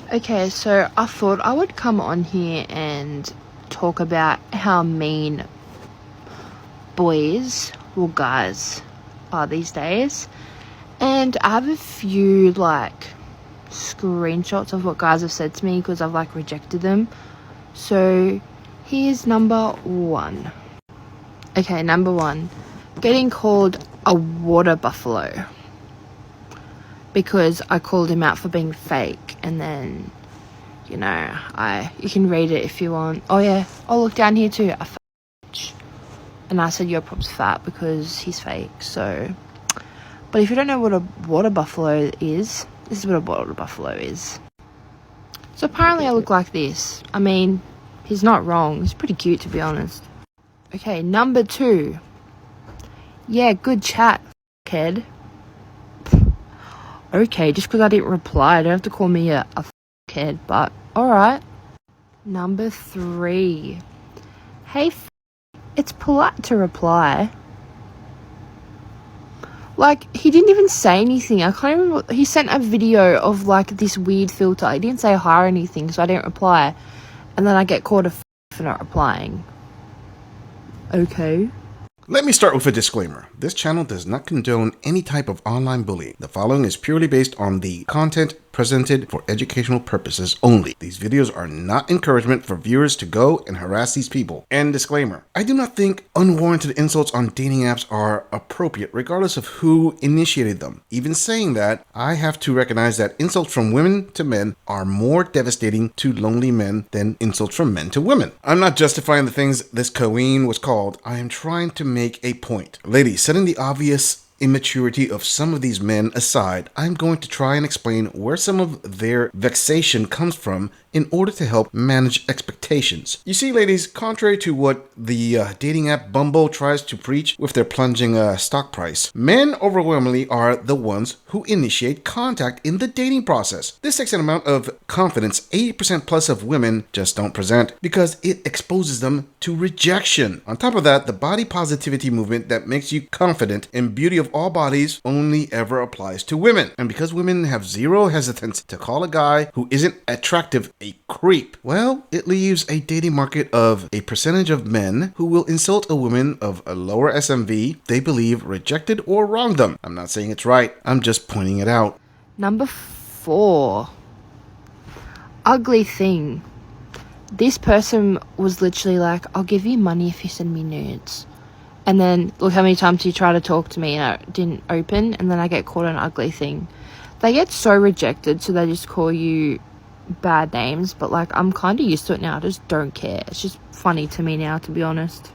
Okay, so I thought I would come on here and talk about how mean boys, well guys, are these days. And I have a few screenshots of what guys have said to me because I've rejected them. So here's number one. Okay, number one. Getting called a water buffalo. Because I called him out for being fake, and then, you can read it if you want. Oh yeah, oh look down here too, a fake. And I said your prop's fat because he's fake, so. But if you don't know what a water buffalo is, this is what a water buffalo is. So apparently I look like this. I mean, he's not wrong, he's pretty cute to be honest. Okay, number two. Yeah, good chat, kid. Okay, just because I didn't reply, I don't have to call me a kid, but alright. Number three. Hey, it's polite to reply. He didn't even say anything. I can't remember. He sent a video of, this weird filter. He didn't say hi or anything, so I didn't reply. And then I get called a for not replying. Okay. Let me start with a disclaimer. This channel does not condone any type of online bullying. The following is purely based on the content presented for educational purposes only. These videos are not encouragement for viewers to go and harass these people. And disclaimer, I do not think unwarranted insults on dating apps are appropriate regardless of who initiated them. Even saying that, I have to recognize that insults from women to men are more devastating to lonely men than insults from men to women. I'm not justifying the things this queen was called. I am trying to make a point. Ladies, setting the obvious immaturity of some of these men aside, I'm going to try and explain where some of their vexation comes from in order to help manage expectations. You see, ladies, contrary to what the dating app Bumble tries to preach with their plunging stock price, men overwhelmingly are the ones who initiate contact in the dating process. This takes an amount of confidence 80% plus of women just don't present because it exposes them to rejection. On top of that, the body positivity movement that makes you confident in beauty of all bodies only ever applies to women. And because women have zero hesitance to call a guy who isn't attractive a creep, well, it leaves a dating market of a percentage of men who will insult a woman of a lower SMV they believe rejected or wronged them. I'm not saying it's right, I'm just pointing it out. Number four. Ugly thing. This person was literally like, I'll give you money if you send me nudes. And then look how many times he tried to talk to me and it didn't open, and then I get called an ugly thing. They get so rejected, so they just call you bad names, but I'm kind of used to it now. I just don't care. It's just funny to me now, to be honest.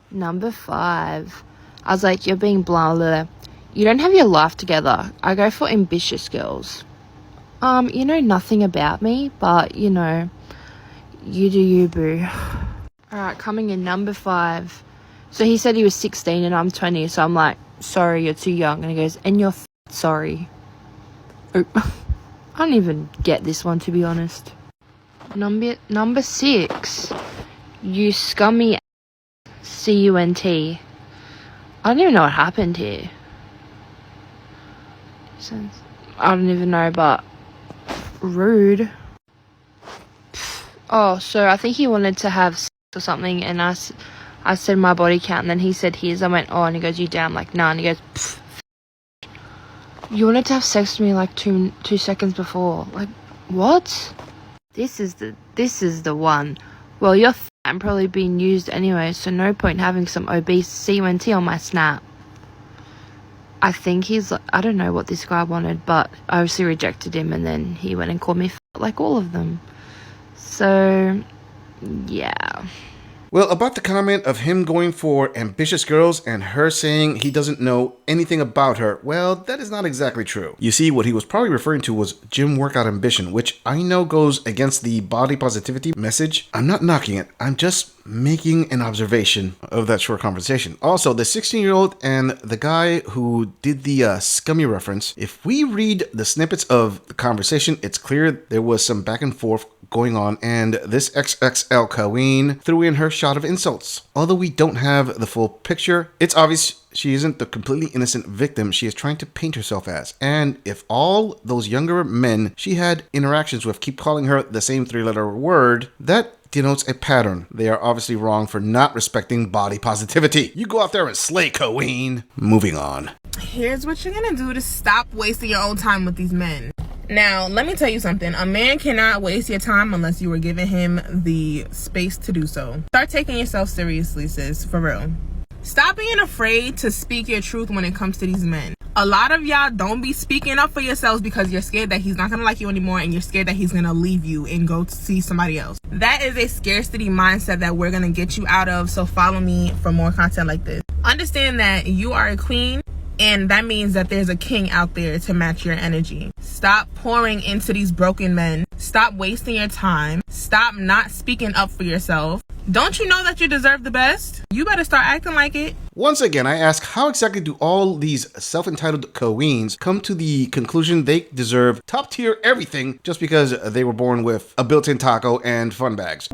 Number five. I was like, you're being blah, blah, blah. You don't have your life together. I go for ambitious girls. You know nothing about me, but you do you, boo. Alright, coming in number five. So he said he was 16 and I'm 20, so I'm like, sorry, you're too young. And he goes, and you're sorry. Oh, I don't even get this one, to be honest. Number six. You scummy cunt. I don't even know what happened here. I don't even know, but rude. Oh, so I think he wanted to have sex or something, and I said my body count, and then he said his. I went, oh, and he goes, you down? Like, nah, and he goes, pfft. You wanted to have sex with me two seconds before. Like, what? This is the one. Well, you're fat and probably being used anyway, so no point having some obese cunt on my snap. I think I don't know what this guy wanted, but I obviously rejected him, and then he went and called me fat, like all of them. So, yeah. Well, about the comment of him going for ambitious girls and her saying he doesn't know anything about her, well, that is not exactly true. You see, what he was probably referring to was gym workout ambition, which I know goes against the body positivity message. I'm not knocking it. I'm just making an observation of that short conversation. Also, the 16-year-old and the guy who did the scummy reference, if we read the snippets of the conversation, it's clear there was some back and forth going on, and this XXL queen threw in her shot of insults. Although we don't have the full picture, it's obvious she isn't the completely innocent victim she is trying to paint herself as. And if all those younger men she had interactions with keep calling her the same 3-letter word, that denotes a pattern. They are obviously wrong for not respecting body positivity. You go out there and slay, queen. Moving on. Here's what you're gonna do to stop wasting your own time with these men. Now, let me tell you something. A man cannot waste your time unless you are giving him the space to do so. Start taking yourself seriously, sis, for real. Stop being afraid to speak your truth when it comes to these men. A lot of y'all don't be speaking up for yourselves because you're scared that he's not gonna like you anymore, and you're scared that he's gonna leave you and go to see somebody else. That is a scarcity mindset that we're gonna get you out of, so follow me for more content like this. Understand that you are a queen, and that means that there's a king out there to match your energy. Stop pouring into these broken men. Stop wasting your time. Stop not speaking up for yourself. Don't you know that you deserve the best? You better start acting like it. Once again, I ask, how exactly do all these self-entitled queens come to the conclusion they deserve top-tier everything just because they were born with a built-in taco and fun bags?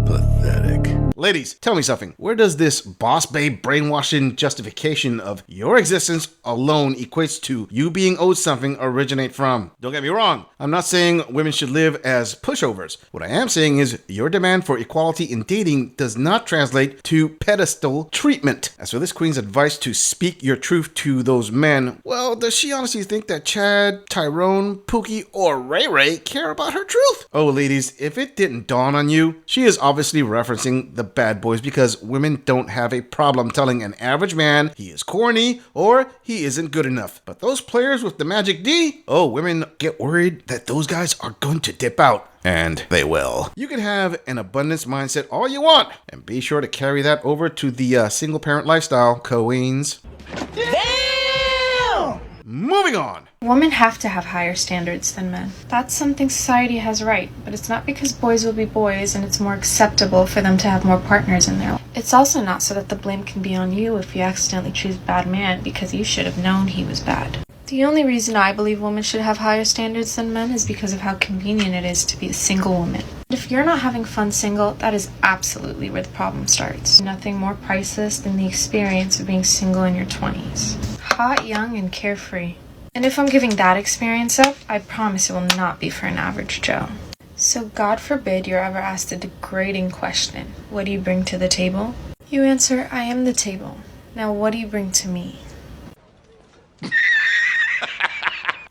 Pathetic. Ladies, tell me something. Where does this boss babe brainwashing justification of your existence alone equates to you being owed something originate from? Don't get me wrong. I'm not saying women should live as pushovers. What I am saying is your demand for equality in dating does not translate to pedestal treatment. As for this queen's advice to speak your truth to those men, well, does she honestly think that Chad, Tyrone, Pookie, or Ray Ray care about her truth? Oh, ladies, if it didn't dawn on you, she is obviously referencing the bad boys because women don't have a problem telling an average man he is corny or he isn't good enough. But those players with the magic D, oh, women get worried that those guys are going to dip out. And they will. You can have an abundance mindset all you want, and be sure to carry that over to the single parent lifestyle, queens. Damn! Moving on. Women have to have higher standards than men. That's something society has right, but it's not because boys will be boys and it's more acceptable for them to have more partners in their life. It's also not so that the blame can be on you if you accidentally choose bad man because you should have known he was bad. The only reason I believe women should have higher standards than men is because of how convenient it is to be a single woman. If you're not having fun single, that is absolutely where the problem starts. Nothing more priceless than the experience of being single in your 20s. Hot, young, and carefree. And if I'm giving that experience up, I promise it will not be for an average Joe. So God forbid you're ever asked a degrading question. What do you bring to the table? You answer, I am the table. Now what do you bring to me?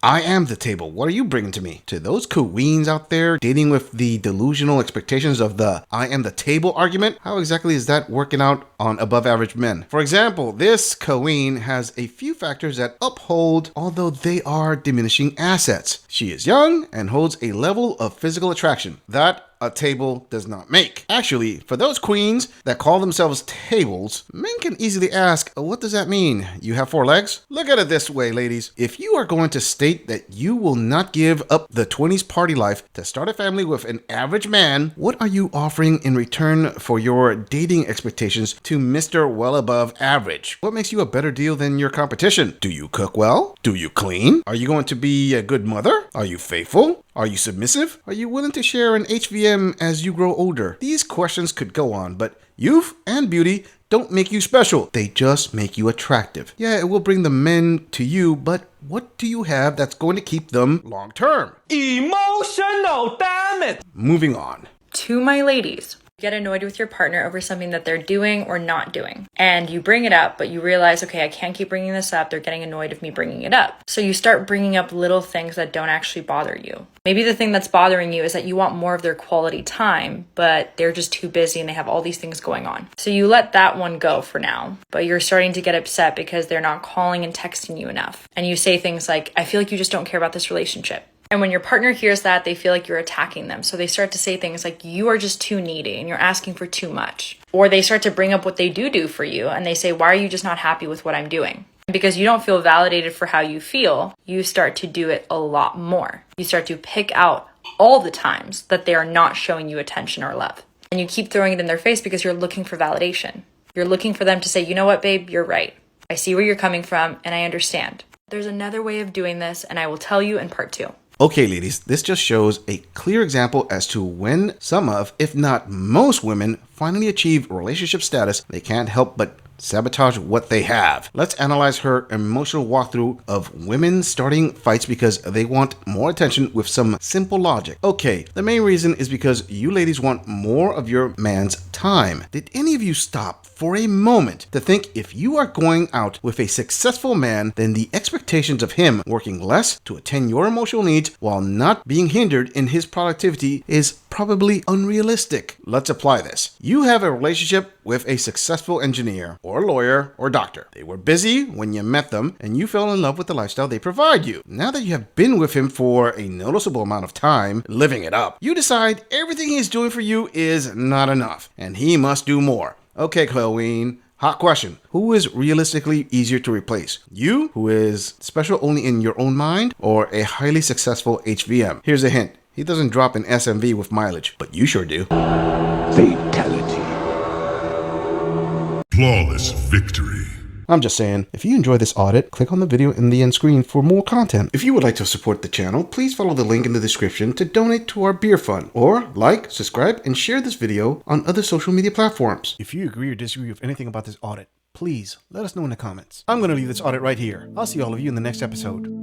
I am the table. What are you bringing to me? To those queens out there dating with the delusional expectations of the I am the table argument, how exactly is that working out on above average men? For example, this queen has a few factors that uphold, although they are diminishing assets. She is young and holds a level of physical attraction that a table does not make. Actually, for those queens that call themselves tables, men can easily ask, what does that mean? You have 4 legs? Look at it this way, ladies. If you are going to state that you will not give up the 20s party life to start a family with an average man, what are you offering in return for your dating expectations to Mr. Well Above Average? What makes you a better deal than your competition? Do you cook well? Do you clean? Are you going to be a good mother? Are you faithful? Are you submissive? Are you willing to share an HVM as you grow older? These questions could go on, but youth and beauty don't make you special. They just make you attractive. Yeah, it will bring the men to you, but what do you have that's going to keep them long term? Emotional, damn it! Moving on. To my ladies, get annoyed with your partner over something that they're doing or not doing. And you bring it up, but you realize, okay, I can't keep bringing this up. They're getting annoyed of me bringing it up. So you start bringing up little things that don't actually bother you. Maybe the thing that's bothering you is that you want more of their quality time, but they're just too busy and they have all these things going on. So you let that one go for now, but you're starting to get upset because they're not calling and texting you enough. And you say things like, I feel like you just don't care about this relationship. And when your partner hears that, they feel like you're attacking them. So they start to say things like, you are just too needy and you're asking for too much. Or they start to bring up what they do for you. And they say, why are you just not happy with what I'm doing? And because you don't feel validated for how you feel, you start to do it a lot more. You start to pick out all the times that they are not showing you attention or love. And you keep throwing it in their face because you're looking for validation. You're looking for them to say, you know what, babe, you're right. I see where you're coming from and I understand. There's another way of doing this and I will tell you in part 2. Okay, ladies, this just shows a clear example as to when some of, if not most women, finally achieve relationship status, they can't help but sabotage what they have. Let's analyze her emotional walkthrough of women starting fights because they want more attention with some simple logic. Okay, the main reason is because you ladies want more of your man's time. Did any of you stop for a moment to think if you are going out with a successful man, then the expectations of him working less to attend your emotional needs while not being hindered in his productivity is probably unrealistic? Let's apply this. You have a relationship with a successful engineer or lawyer or doctor. They were busy when you met them and you fell in love with the lifestyle they provide you. Now that you have been with him for a noticeable amount of time, living it up, you decide everything he is doing for you is not enough and he must do more. Okay, Chloe, hot question. Who is realistically easier to replace? You, who is special only in your own mind, or a highly successful HVM? Here's a hint. He doesn't drop an SMV with mileage, but you sure do. Fatality. Flawless victory. I'm just saying, if you enjoy this audit, click on the video in the end screen for more content. If you would like to support the channel, please follow the link in the description to donate to our beer fund, or like, subscribe, and share this video on other social media platforms. If you agree or disagree with anything about this audit, please let us know in the comments. I'm going to leave this audit right here. I'll see all of you in the next episode.